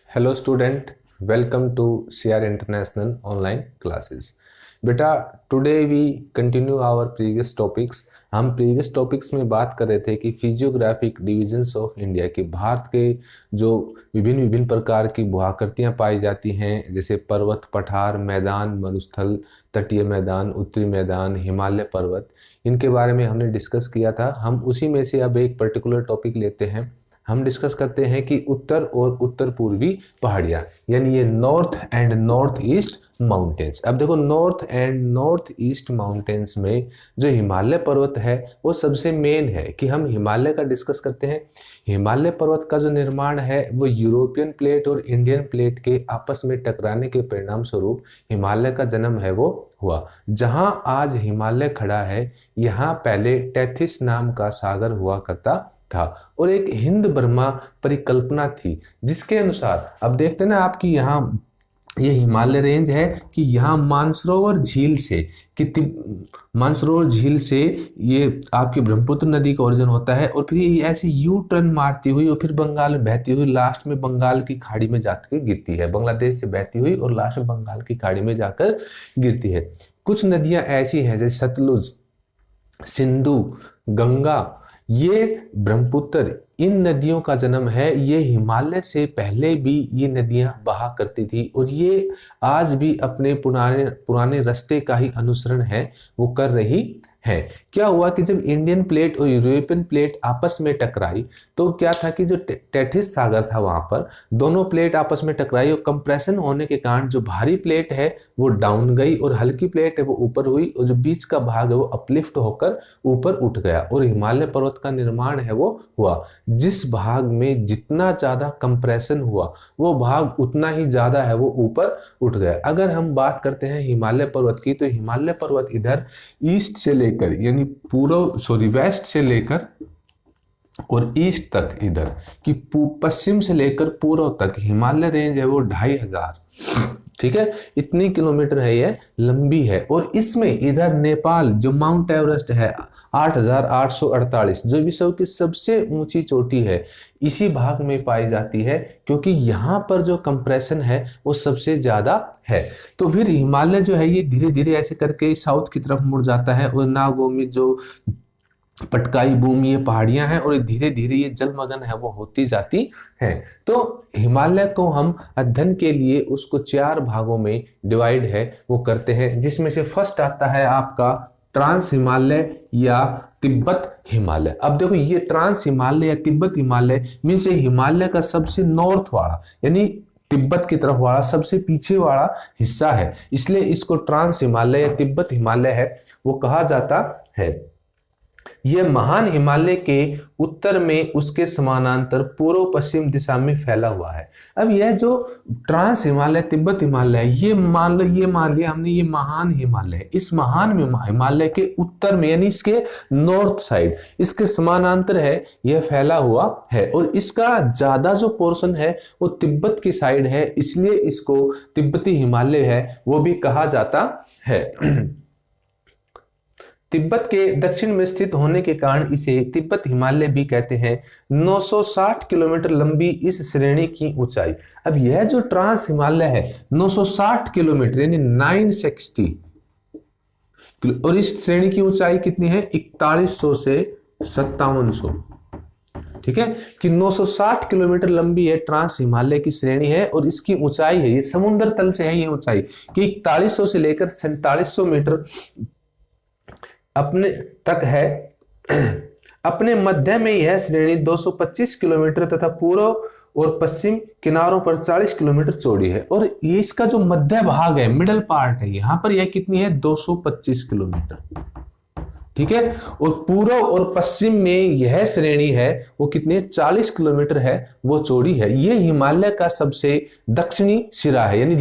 Hello student, welcome to CR international online classes. बेटा, today we continue our previous topics. हम previous topics में बात कर रहे थे कि फिजियोग्राफिक डिविजन्स ऑफ इंडिया की भारत के जो विभिन्न विभिन्न प्रकार की भूआकृतियाँ पाई जाती हैं, जैसे पर्वत, पठार, मैदान, मरुस्थल, तटीय मैदान, उत्तरी मैदान, हिमालय पर्वत, इनके बारे में हमने डिस्कस किया था। हम उसी में से अब एक पर्टिकुलर टॉपिक लेते हैं। हम डिस्कस करते हैं कि उत्तर और उत्तर पूर्वी पहाड़ियां, यानी ये north and north east mountains. अब देखो, north and north east mountains में जो हिमालय पर्वत है वो सबसे मेन है कि हम हिमालय का डिस्कस करते हैं। हिमालय पर्वत का जो निर्माण है वो यूरोपियन प्लेट और इंडियन प्लेट के आपस में टकराने के परिणाम स्वरूप हिमालय का जन्म है वो हुआ। जहां आज हिमालय खड़ा है, यहाँ पहले टेथिस नाम का सागर हुआ करता था और एक हिंद बर्मा परिकल्पना थी, जिसके अनुसार अब देखते हैं ना आपकी यहाँ ये हिमालय रेंज है कि यहाँ मानसरोवर झील से मानसरोवर झील से ये आपकी ब्रह्मपुत्र नदी का ओरिजिन होता है और फिर ये ऐसे यू टर्न मारती हुई और फिर बंगाल में बहती हुई लास्ट में बंगाल की खाड़ी में जाकर गिरती है। बांग्लादेश से बहती हुई और लास्ट में बंगाल की खाड़ी में जाकर गिरती है। कुछ नदियां ऐसी हैं जैसे सतलुज, सिंधु, गंगा, ये ब्रह्मपुत्र, इन नदियों का जन्म है। ये हिमालय से पहले भी ये नदियां बहा करती थी और ये आज भी अपने पुराने रास्ते का ही अनुसरण है वो कर रही है। क्या हुआ कि जब इंडियन प्लेट और यूरोपियन प्लेट आपस में टकराई तो क्या था कि जो टेथिस सागर था वहां पर दोनों प्लेट आपस में टकराई और कंप्रेशन होने के कारण जो भारी प्लेट है वो डाउन गई और हल्की प्लेट है वो ऊपर हुई और जो बीच का भाग है वो अपलिफ्ट होकर ऊपर उठ गया और हिमालय पर्वत का निर्माण है वो हुआ। जिस भाग में जितना ज्यादा कंप्रेशन हुआ वो भाग उतना ही ज्यादा है वो ऊपर उठ गया। अगर हम बात करते हैं हिमालय पर्वत की, तो हिमालय पर्वत इधर ईस्ट से लेकर यानी वेस्ट से लेकर और ईस्ट तक, इधर कि पश्चिम से लेकर पूर्व तक हिमालय रेंज है वो 2500, ठीक है, इतनी किलोमीटर है, ये लंबी है। और इसमें इधर नेपाल जो माउंट एवरेस्ट है 8848 जो विश्व की सबसे ऊंची चोटी है, इसी भाग में पाई जाती है क्योंकि यहाँ पर जो कंप्रेशन है वो सबसे ज्यादा है। तो फिर हिमालय जो है ये धीरे धीरे ऐसे करके साउथ की तरफ मुड़ जाता है और नागोमी जो पटकाई भूमि, ये पहाड़ियां हैं और धीरे धीरे ये जलमग्न है वो होती जाती हैं। तो हिमालय को हम अध्ययन के लिए उसको 4 भागों में डिवाइड है वो करते हैं, जिसमें से फर्स्ट आता है आपका ट्रांस हिमालय या तिब्बत हिमालय। अब देखो, ये ट्रांस हिमालय या तिब्बत हिमालय मीन्स हिमालय का सबसे नॉर्थ वाला यानी तिब्बत की तरफ वाला सबसे पीछे वाला हिस्सा है, इसलिए इसको ट्रांस हिमालय या तिब्बत हिमालय है वो कहा जाता है। यह महान हिमालय के उत्तर में उसके समानांतर पूर्व पश्चिम दिशा में फैला हुआ है। अब यह जो ट्रांस हिमालय तिब्बत हिमालय, ये मान लिया हमने ये महान हिमालय, इस महान हिमालय के उत्तर में यानी इसके नॉर्थ साइड इसके समानांतर है यह फैला हुआ है और इसका ज्यादा जो पोर्शन है वो तिब्बत की साइड है, इसलिए इसको तिब्बती हिमालय है वो भी कहा जाता है। तिब्बत के दक्षिण में स्थित होने के कारण इसे तिब्बत हिमालय भी कहते हैं। 960 किलोमीटर लंबी इस श्रेणी की ऊंचाई, अब यह जो ट्रांस हिमालय है 960 किलोमीटर यानी 960, और इस श्रेणी की ऊंचाई कितनी है 4100 से 5700, ठीक है, कि 960 किलोमीटर लंबी है ट्रांस हिमालय की श्रेणी है और इसकी ऊंचाई है, ये समुद्र तल से है ये ऊंचाई कि 4100 से लेकर 4700 मीटर अपने तक है। अपने मध्य में यह श्रेणी 225 किलोमीटर तथा पूर्व और पश्चिम किनारों पर 40 किलोमीटर चौड़ी है और ये इसका जो मध्य भाग है, मिडल पार्ट है, यहां पर यह कितनी है 225 किलोमीटर, ठीक है, और पूर्व और पश्चिम में यह श्रेणी है वो कितनी 40 किलोमीटर है वो चौड़ी है। ये हिमालय का सबसे दक्षिणी सिरा है, यानी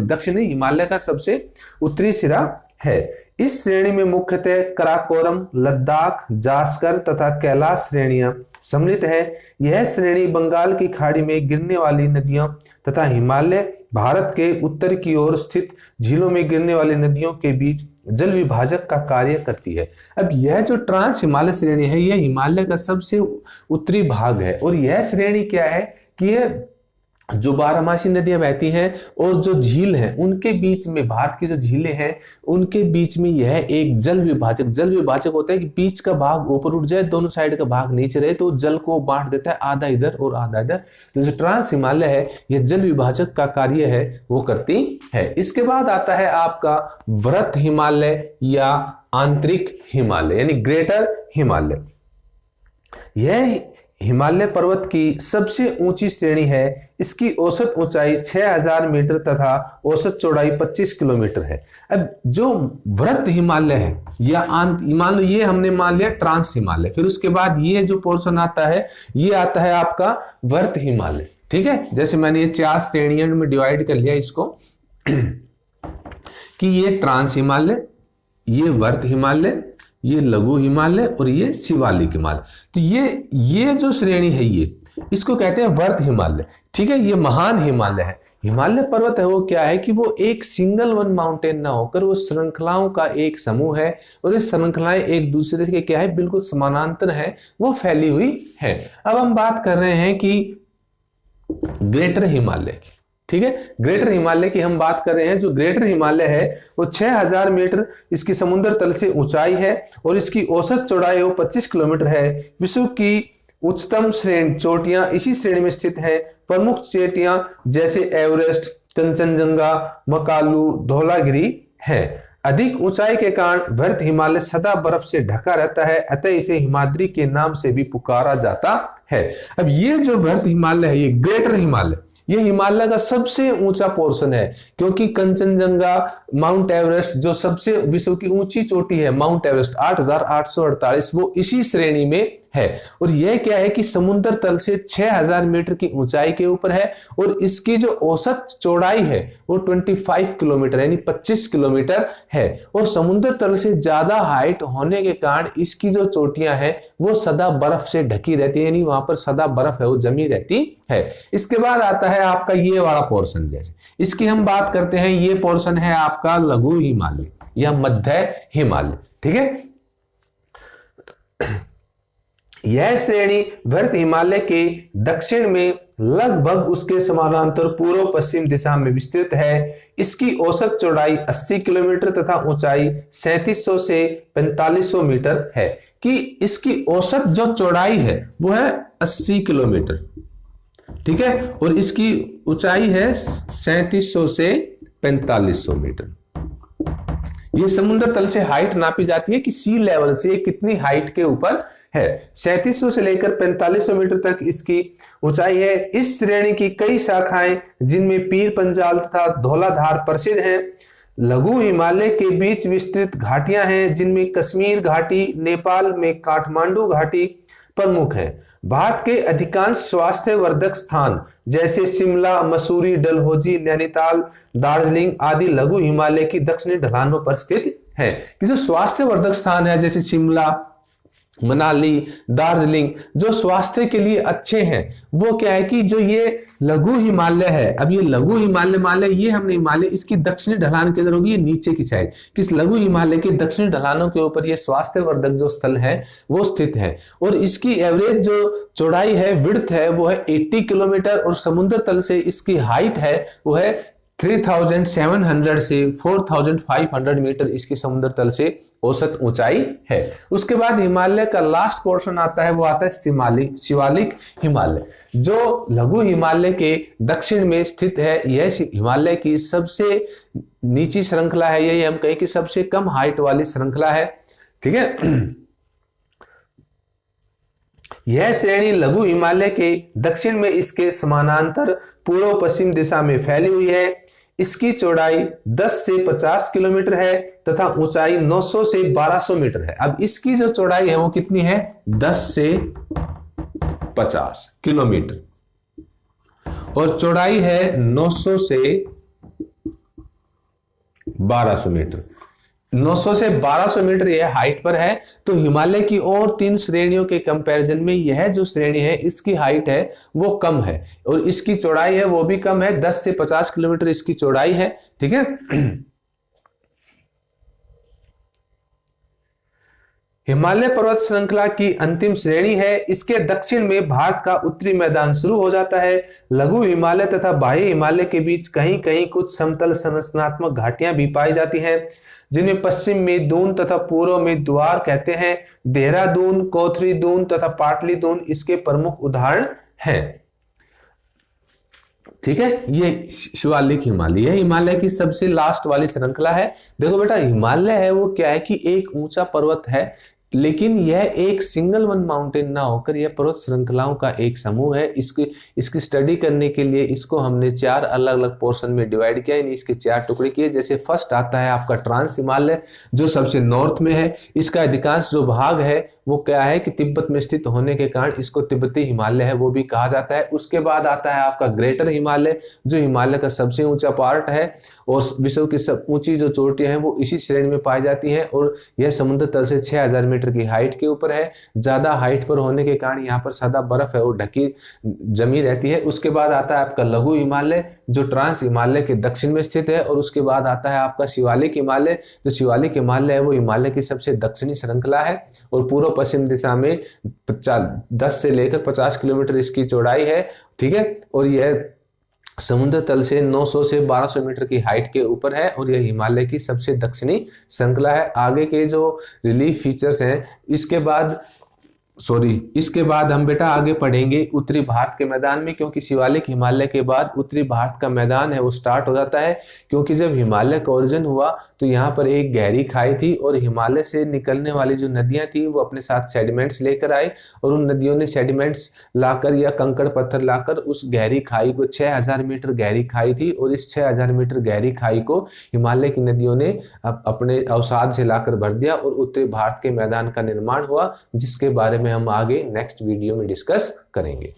दक्षिणी हिमालय का सबसे उत्तरी सिरा है। इस श्रेणी में मुख्यतः कराकोरम, लद्दाख, जास्कर तथा कैलाश श्रेणियां सम्मिलित है। यह श्रेणी बंगाल की खाड़ी में गिरने वाली नदियों तथा हिमालय भारत के उत्तर की ओर स्थित झीलों में गिरने वाली नदियों के बीच जल विभाजक का कार्य करती है। अब यह जो ट्रांस हिमालय श्रेणी है यह हिमालय का सबसे उत्तरी भाग है और यह श्रेणी क्या है कि यह जो बारहमासी नदियां बहती हैं और जो झील हैं उनके बीच में, भारत की जो झीलें हैं उनके बीच में यह एक जल विभाजक होता है कि बीच का भाग ऊपर उठ जाए, दोनों साइड का भाग नीचे रहे, तो जल को बांट देता है, आधा इधर और आधा इधर। तो जो ट्रांस हिमालय है यह जल विभाजक का कार्य है वो करती है। इसके बाद आता है आपका वृहत हिमालय या आंतरिक हिमालय यानी ग्रेटर हिमालय। यह हिमालय पर्वत की सबसे ऊंची श्रेणी है। इसकी औसत ऊंचाई 6000 मीटर तथा औसत चौड़ाई 25 किलोमीटर है। अब जो वृहत हिमालय है या मान लो ये हमने मान लिया ट्रांस हिमालय, फिर उसके बाद ये जो पोर्शन आता है ये आता है आपका वृहत हिमालय। ठीक है, जैसे मैंने ये 4 श्रेणियों में डिवाइड कर लिया इसको कि ये ट्रांस हिमालय, ये वृहत हिमालय, ये लघु हिमालय और ये शिवालिक हिमालय। तो ये जो श्रेणी है ये इसको कहते हैं वृहत हिमालय। ठीक है, ये महान हिमालय है। हिमालय पर्वत है वो क्या है कि वो एक सिंगल वन माउंटेन ना होकर वो श्रृंखलाओं का एक समूह है और ये श्रृंखलाएं एक दूसरे के क्या है बिल्कुल समानांतर है, वो फैली हुई है। अब हम बात कर रहे हैं कि ग्रेटर हिमालय की। ठीक है, ग्रेटर हिमालय की हम बात कर रहे हैं। जो ग्रेटर हिमालय है वो 6000 मीटर इसकी समुद्र तल से ऊंचाई है और इसकी औसत चौड़ाई वो 25 किलोमीटर है। विश्व की उच्चतम श्रेणी चोटियां इसी श्रेणी में स्थित हैं। प्रमुख चोटियां जैसे एवरेस्ट, कंचनजंगा, मकालू, धौलागिरी हैं। अधिक ऊंचाई के कारण वृहत हिमालय सदा बर्फ से ढका रहता है, अतः इसे हिमाद्री के नाम से भी पुकारा जाता है। अब ये जो वृहत हिमालय है ये ग्रेटर हिमालय, ये हिमालय का सबसे ऊंचा पोर्शन है, क्योंकि कंचनजंगा, माउंट एवरेस्ट जो सबसे विश्व की ऊंची चोटी है माउंट एवरेस्ट 8848 वो इसी श्रेणी में है। और यह क्या है कि समुद्र तल से 6000 मीटर की ऊंचाई के ऊपर है और इसकी जो औसत चौड़ाई है वो 25 किलोमीटर यानी 25 किलोमीटर है। और समुद्र तल से ज्यादा हाइट होने के कारण इसकी जो चोटियां हैं वो सदा बर्फ से ढकी रहती है, यानी वहां पर सदा बर्फ है वो जमी रहती है। इसके बाद आता है आपका ये वाला पोर्शन, जैसे इसकी हम बात करते हैं, ये पोर्शन है आपका लघु हिमालय या मध्य हिमालय। ठीक है, यह श्रेणी वृहत हिमालय के दक्षिण में लगभग उसके समानांतर पूर्व पश्चिम दिशा में विस्तृत है। इसकी औसत चौड़ाई 80 किलोमीटर तथा ऊंचाई 3700 से 4500 मीटर है। कि इसकी औसत जो चौड़ाई है वो है 80 किलोमीटर, ठीक है, और इसकी ऊंचाई है 3700 से 4500 मीटर। ये समुद्र तल से हाइट नापी जाती है कि सी लेवल से कितनी हाइट के ऊपर है। 3700 से लेकर 4500 मीटर तक इसकी ऊंचाई है। इस श्रेणी की कई शाखाएं जिनमें पीर पंजाल तथा धौलाधार प्रसिद्ध हैं। लघु हिमालय के बीच विस्तृत घाटियां हैं जिनमें कश्मीर घाटी, नेपाल में काठमांडू घाटी प्रमुख है। भारत के अधिकांश स्वास्थ्यवर्धक स्थान जैसे शिमला, मसूरी, डलहौजी, नैनीताल, दार्जिलिंग आदि लघु हिमालय की दक्षिणी ढलानों पर स्थित है। जो स्वास्थ्यवर्धक स्थान है जैसे शिमला, मनाली, दार्जिलिंग जो स्वास्थ्य के लिए अच्छे हैं, वो क्या है कि जो ये लघु हिमालय है, अब ये लघु हिमालय ये हमने हिमालय इसकी दक्षिणी ढलान किधर होगी, ये नीचे की साइड, किस लघु हिमालय के दक्षिणी ढलानों के ऊपर ये स्वास्थ्यवर्धक जो स्थल है वो स्थित है। और इसकी एवरेज जो चौड़ाई है, विड्थ है, वो है 80 किलोमीटर और समुद्र तल से इसकी हाइट है वो है 3700 से 4500 मीटर इसकी समुद्र तल से औसत ऊंचाई है। उसके बाद हिमालय का लास्ट पोर्शन आता है, वो आता है शिवालिक हिमालय, जो लघु हिमालय के दक्षिण में स्थित है। यह हिमालय की सबसे नीची श्रृंखला है, यही हम कहें कि सबसे कम हाइट वाली श्रृंखला है। ठीक है, यह श्रेणी लघु हिमालय के दक्षिण में इसके समानांतर पूर्व पश्चिम दिशा में फैली हुई है। इसकी चौड़ाई 10 से 50 किलोमीटर है तथा ऊंचाई 900 से 1200 मीटर है। अब इसकी जो चौड़ाई है वो कितनी है, 10 से 50 किलोमीटर और चौड़ाई है 900 से 1200 मीटर। 900 से 1200 मीटर यह हाइट पर है। तो हिमालय की और 3 श्रेणियों के कंपैरिजन में यह जो श्रेणी है इसकी हाइट है वो कम है और इसकी चौड़ाई है वो भी कम है, 10 से 50 किलोमीटर इसकी चौड़ाई है। ठीक है, हिमालय पर्वत श्रृंखला की अंतिम श्रेणी है। इसके दक्षिण में भारत का उत्तरी मैदान शुरू हो जाता है। लघु हिमालय तथा बाह्य हिमालय के बीच कहीं कहीं कुछ समतल संरचनात्मक घाटियां भी पाई जाती हैं, जिनमें पश्चिम में दून तथा पूर्व में द्वार कहते हैं। देहरादून, कोथरी दून तथा पाटली दून इसके प्रमुख उदाहरण हैं। ठीक है, ये शिवालिक हिमालय है, हिमालय की सबसे लास्ट वाली श्रृंखला है। देखो बेटा, हिमालय है वो क्या है कि एक ऊंचा पर्वत है, लेकिन यह एक सिंगल वन माउंटेन ना होकर यह पर्वत श्रृंखलाओं का एक समूह है। इसकी स्टडी करने के लिए इसको हमने 4 अलग अलग पोर्शन में डिवाइड किया, यानी इसके 4 टुकड़े किए। जैसे फर्स्ट आता है आपका ट्रांस हिमालय, जो सबसे नॉर्थ में है। इसका अधिकांश जो भाग है वो क्या है कि तिब्बत में स्थित होने के कारण इसको तिब्बती हिमालय है वो भी कहा जाता है। उसके बाद आता है आपका ग्रेटर हिमालय, जो हिमालय का सबसे ऊंचा पार्ट है, और विश्व की सब ऊंची जो चोटियां हैं वो इसी श्रेणी में पाई जाती हैं, और यह समुद्र तल से 6000 मीटर की हाइट के ऊपर है। ज्यादा हाइट पर होने के कारण यहाँ पर सदा बर्फ है वो ढकी जमी रहती है। उसके बाद आता है आपका लघु हिमालय, जो ट्रांस हिमालय के दक्षिण में स्थित है। और उसके बाद आता है आपका शिवालिक हिमालय, जो शिवालिक हिमालय है वो हिमालय की सबसे दक्षिणी श्रृंखला है, और पूर्व पश्चिम दिशा में 10 से लेकर 50 किलोमीटर इसकी चौड़ाई है। ठीक है, और यह समुद्र तल से 900 से 1200 मीटर की हाइट के ऊपर है, और यह हिमालय की सबसे दक्षिणी श्रृंखला है। आगे के जो रिलीफ फीचर्स हैं इसके बाद हम बेटा आगे पढ़ेंगे उत्तरी भारत के मैदान में, क्योंकि शिवालिक हिमालय के बाद उत्तरी भारत का मैदान है वो स्टार्ट हो जाता है। क्योंकि जब हिमालय का ओरिजिन हुआ तो यहाँ पर एक गहरी खाई थी, और हिमालय से निकलने वाली जो नदियां थी वो अपने साथ सेडिमेंट्स लेकर आई, और उन नदियों ने सेडिमेंट्स लाकर या कंकड़ पत्थर लाकर उस गहरी खाई को, 6000 मीटर गहरी खाई थी, और इस 6000 मीटर गहरी खाई को हिमालय की नदियों ने अपने अवसाद से लाकर भर दिया, और उत्तरी भारत के मैदान का निर्माण हुआ, जिसके बारे में हम आगे नेक्स्ट वीडियो में डिस्कस करेंगे।